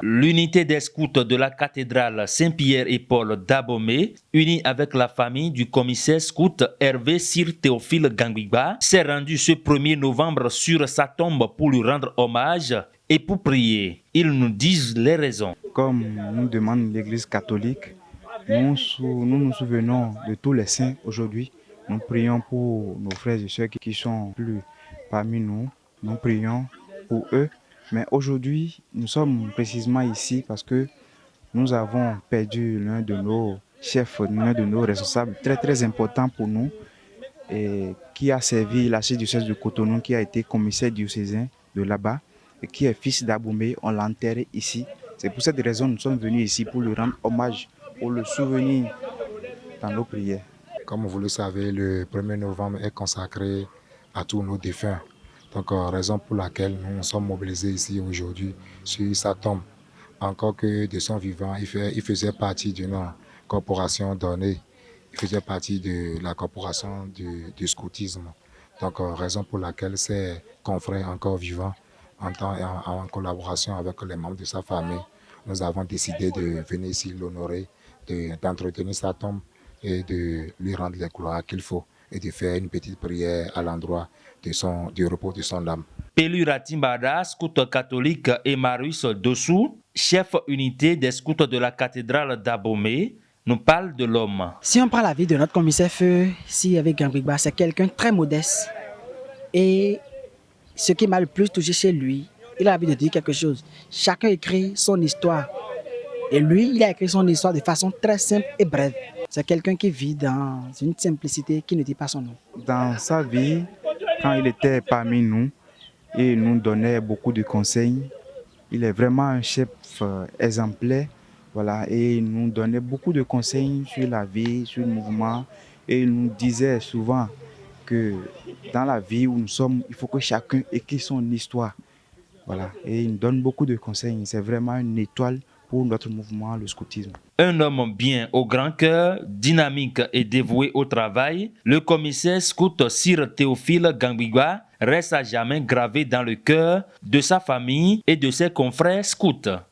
L'unité des scouts de la cathédrale Saint-Pierre et Paul d'Abomey, unie avec la famille du commissaire scout Hervé Sir Théophile Gangbiba, s'est rendue ce 1er novembre sur sa tombe pour lui rendre hommage et pour prier. Ils nous disent les raisons. Comme nous demande l'Église catholique, nous nous souvenons de tous les saints aujourd'hui. Nous prions pour nos frères et sœurs qui sont plus parmi nous. Nous prions pour eux. Mais aujourd'hui, nous sommes précisément ici parce que nous avons perdu l'un de nos chefs, l'un de nos responsables très très importants pour nous, et qui a servi l'archidiocèse de Cotonou, qui a été commissaire diocésain de là-bas et qui est fils d'Abomey. On l'a enterré ici. C'est pour cette raison que nous sommes venus ici pour lui rendre hommage, pour le souvenir dans nos prières. Comme vous le savez, le 1er novembre est consacré à tous nos défunts. Donc, raison pour laquelle nous sommes mobilisés ici aujourd'hui sur sa tombe. Encore que de son vivant, il faisait partie d'une corporation donnée. Il faisait partie de la corporation du scoutisme. Donc, raison pour laquelle ses confrères encore vivants, en collaboration avec les membres de sa famille, nous avons décidé de venir ici l'honorer, d'entretenir sa tombe et de lui rendre les gloires qu'il faut et de faire une petite prière à l'endroit du repos de son âme. Pelu Ratimbada, scout catholique, et Marius Dossou, chef unité des scouts de la cathédrale d'Abomey, nous parle de l'homme. Si on prend la vie de notre commissaire feu, si avec Gangbiba, c'est quelqu'un de très modeste. Et ce qui m'a le plus touché chez lui, il a envie de dire quelque chose. Chacun écrit son histoire. Et lui, il a écrit son histoire de façon très simple et brève. C'est quelqu'un qui vit dans une simplicité qui ne dit pas son nom. Dans sa vie, quand il était parmi nous, il nous donnait beaucoup de conseils. Il est vraiment un chef exemplaire. Voilà, et il nous donnait beaucoup de conseils sur la vie, sur le mouvement. Et il nous disait souvent que dans la vie où nous sommes, il faut que chacun écrive son histoire. Voilà, et il nous donne beaucoup de conseils. C'est vraiment une étoile pour notre mouvement, le scoutisme. Un homme bien au grand cœur, dynamique et dévoué au travail, le commissaire scout Sir Théophile Gangbiba reste à jamais gravé dans le cœur de sa famille et de ses confrères scouts.